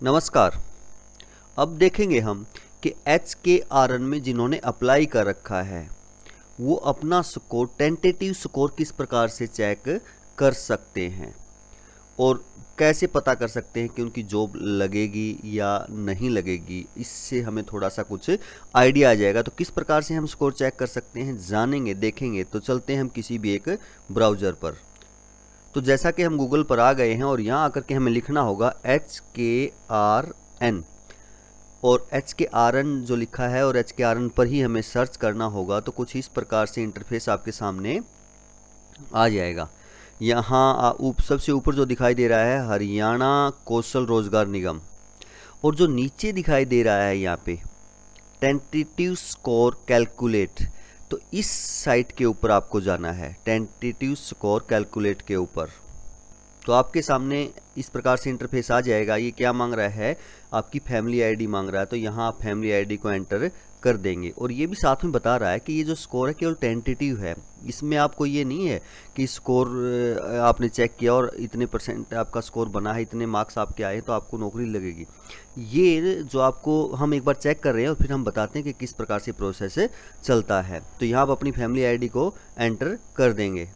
नमस्कार। अब देखेंगे हम कि HKRN में जिन्होंने अप्लाई कर रखा है वो अपना स्कोर टेंटेटिव स्कोर किस प्रकार से चेक कर सकते हैं और कैसे पता कर सकते हैं कि उनकी जॉब लगेगी या नहीं लगेगी। इससे हमें थोड़ा सा कुछ आइडिया आ जाएगा। तो किस प्रकार से हम स्कोर चेक कर सकते हैं जानेंगे, देखेंगे। तो चलते हैं हम किसी भी एक ब्राउज़र पर। तो जैसा कि हम गूगल पर आ गए हैं और यहाँ आकर के हमें लिखना होगा HKRN, और HKRN जो लिखा है और HKRN पर ही हमें सर्च करना होगा। तो कुछ इस प्रकार से इंटरफेस आपके सामने आ जाएगा। यहाँ सबसे ऊपर जो दिखाई दे रहा है हरियाणा कौशल रोजगार निगम, और जो नीचे दिखाई दे रहा है यहाँ पे टेंटेटिव स्कोर कैलकुलेट। तो इस साइट के ऊपर आपको जाना है, टेंटेटिव स्कोर कैलकुलेट के ऊपर। तो आपके सामने इस प्रकार से इंटरफेस आ जाएगा। ये क्या मांग रहा है, आपकी फैमिली आईडी मांग रहा है। तो यहाँ आप फैमिली आईडी को एंटर कर देंगे और ये भी साथ में बता रहा है कि ये जो स्कोर है केवल टेंटेटिव है। इसमें आपको ये नहीं है कि स्कोर आपने चेक किया और इतने परसेंट आपका स्कोर बना है, इतने मार्क्स आपके आए तो आपको नौकरी लगेगी। ये जो आपको हम एक बार चेक कर रहे हैं और फिर हम बताते हैं कि किस प्रकार से प्रोसेस चलता है। तो यहाँ आप अपनी फैमिली आईडी को एंटर कर देंगे।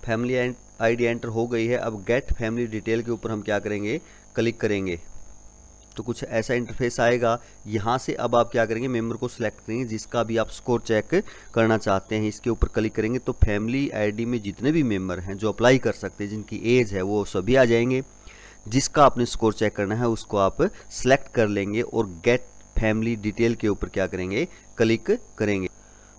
फैमिली आईडी एंटर हो गई है। अब गेट फैमिली डिटेल के ऊपर हम क्या करेंगे, क्लिक करेंगे। तो कुछ ऐसा इंटरफेस आएगा। यहाँ से अब आप क्या करेंगे, मेंबर को सिलेक्ट करेंगे जिसका भी आप स्कोर चेक करना चाहते हैं। इसके ऊपर क्लिक करेंगे तो फैमिली आईडी में जितने भी मेंबर हैं जो अप्लाई कर सकते हैं, जिनकी एज है, वो सभी आ जाएंगे। जिसका आपने स्कोर चेक करना है उसको आप सिलेक्ट कर लेंगे और गेट फैमिली डिटेल के ऊपर क्या करेंगे, क्लिक करेंगे।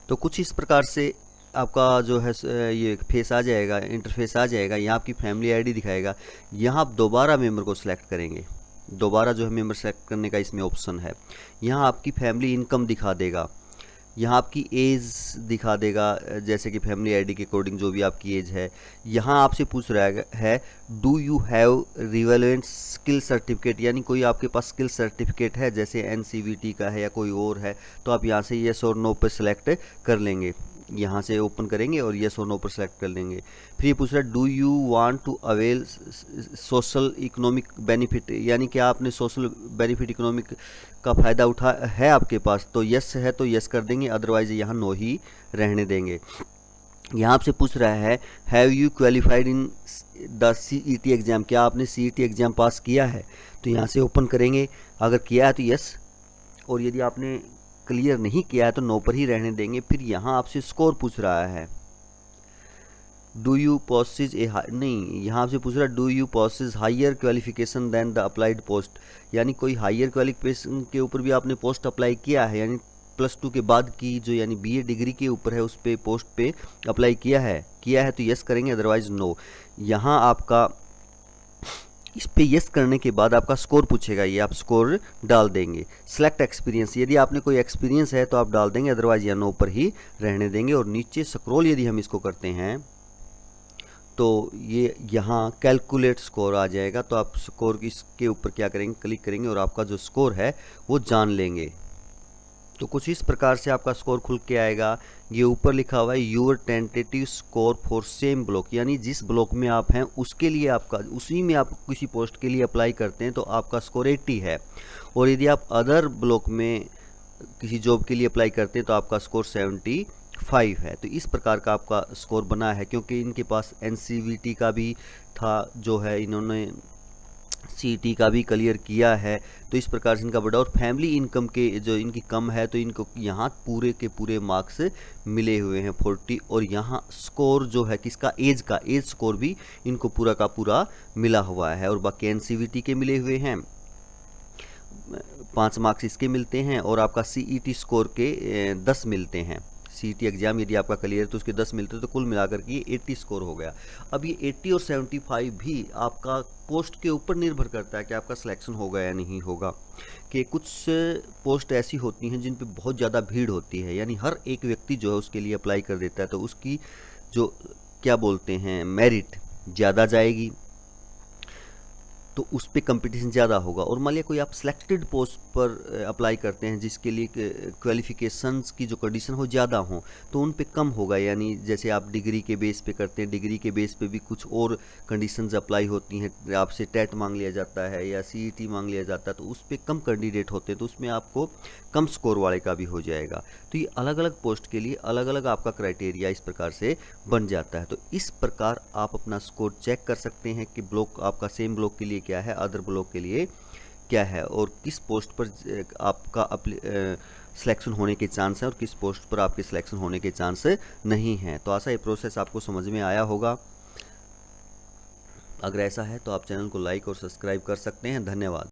तो कुछ इस प्रकार से आपका जो है ये फेस आ जाएगा, इंटरफेस आ जाएगा। यहाँ आपकी फैमिली आईडी दिखाएगा। यहाँ आप दोबारा मेंबर को सिलेक्ट करेंगे। दोबारा जो है मेंबर सेलेक्ट करने का इसमें ऑप्शन है। यहाँ आपकी फैमिली इनकम दिखा देगा, यहाँ आपकी एज दिखा देगा, जैसे कि फैमिली आईडी के अकॉर्डिंग जो भी आपकी एज है। यहाँ आपसे पूछ रहा है do you have relevant skill certificate, यानी कोई आपके पास स्किल सर्टिफिकेट है जैसे NCVT का है या कोई और है। तो आप यहाँ से येस और नो पर सिलेक्ट कर लेंगे। यहाँ से ओपन करेंगे और येस और नो पर सेलेक्ट कर लेंगे। फिर ये पूछ रहा है do you want to avail social economic benefit, यानी कि आपने सोशल बेनिफिट इकोनॉमिक का फ़ायदा उठा है आपके पास। तो यस है तो यस कर देंगे, अदरवाइज यहाँ नो ही रहने देंगे। यहाँ आपसे पूछ रहा है have you qualified in the CET exam, क्या आपने CET एग्ज़ाम पास किया है। तो यहाँ से ओपन करेंगे, अगर किया है तो यस, और यदि आपने क्लियर नहीं किया है तो नो पर ही रहने देंगे। फिर यहाँ आपसे स्कोर पूछ रहा है डू यू पोसेस ए, नहीं, यहाँ आपसे पूछ रहा है do you possess higher qualification than the applied post, यानी कोई हायर क्वालिफिकेशन के ऊपर भी आपने पोस्ट अप्लाई किया है, यानी +2 के बाद की जो यानी BA डिग्री के ऊपर है उस पे पोस्ट पे अप्लाई किया है तो यस करेंगे, अदरवाइज नो। यहाँ आपका इस पे यस करने के बाद आपका स्कोर पूछेगा, ये आप स्कोर डाल देंगे। सेलेक्ट एक्सपीरियंस, यदि आपने कोई एक्सपीरियंस है तो आप डाल देंगे, अदरवाइज या नो पर ही रहने देंगे। और नीचे स्क्रॉल यदि हम इसको करते हैं तो ये यहाँ कैलकुलेट स्कोर आ जाएगा। तो आप स्कोर इसके ऊपर क्या करेंगे, क्लिक करेंगे और आपका जो स्कोर है वो जान लेंगे। तो कुछ इस प्रकार से आपका स्कोर खुल के आएगा। ये ऊपर लिखा हुआ है your tentative score for same block, यानी जिस ब्लॉक में आप हैं उसके लिए आपका, उसी में आप किसी पोस्ट के लिए अप्लाई करते हैं तो आपका स्कोर 80 है। और यदि आप अदर ब्लॉक में किसी जॉब के लिए अप्लाई करते हैं तो आपका स्कोर 75 है। तो इस प्रकार का आपका स्कोर बना है, क्योंकि इनके पास NCVT का भी था जो है, इन्होंने CET का भी क्लियर किया है। तो इस प्रकार से इनका बड़ा, और फैमिली इनकम के जो इनकी कम है तो इनको यहाँ पूरे के पूरे मार्क्स मिले हुए हैं 40। और यहाँ स्कोर जो है किसका, एज स्कोर भी इनको पूरा का पूरा मिला हुआ है। और बाकी NCVT के मिले हुए हैं, 5 मार्क्स इसके मिलते हैं। और आपका CET स्कोर के 10 मिलते हैं। CET एग्जाम यदि आपका क्लियर है तो उसके 10 मिलते हैं, तो कुल मिलाकर के 80 स्कोर हो गया। अब ये 80 और 75 भी आपका पोस्ट के ऊपर निर्भर करता है कि आपका सिलेक्शन होगा या नहीं होगा। कि कुछ पोस्ट ऐसी होती हैं जिन पे बहुत ज़्यादा भीड़ होती है, यानी हर एक व्यक्ति जो है उसके लिए अप्लाई कर देता है, तो उसकी जो क्या बोलते हैं मेरिट ज़्यादा जाएगी। तो उस पे कंपटीशन ज़्यादा होगा। और मान लिया कोई आप सिलेक्टेड पोस्ट पर अप्लाई करते हैं जिसके लिए क्वालिफ़िकेशंस की जो कंडीशन हो ज़्यादा हो, तो उन पे कम होगा। यानी जैसे आप डिग्री के बेस पे करते हैं, डिग्री के बेस पे भी कुछ और कंडीशंस अप्लाई होती हैं, आपसे टेट मांग लिया जाता है या सीईटी मांग लिया जाता है, तो उस पे कम कैंडिडेट होते हैं, तो उसमें आपको कम स्कोर वाले का भी हो जाएगा। तो ये अलग अलग पोस्ट के लिए अलग अलग आपका क्राइटेरिया इस प्रकार से बन जाता है। तो इस प्रकार आप अपना स्कोर चेक कर सकते हैं कि ब्लॉक आपका सेम ब्लॉक के लिए क्या है, अदर ब्लॉक के लिए क्या है, और किस पोस्ट पर आपका सिलेक्शन होने के चांस है और किस पोस्ट पर आपके सिलेक्शन होने के चांस नहीं हैं। तो आशा ये प्रोसेस आपको समझ में आया होगा। अगर ऐसा है तो आप चैनल को लाइक और सब्सक्राइब कर सकते हैं। धन्यवाद।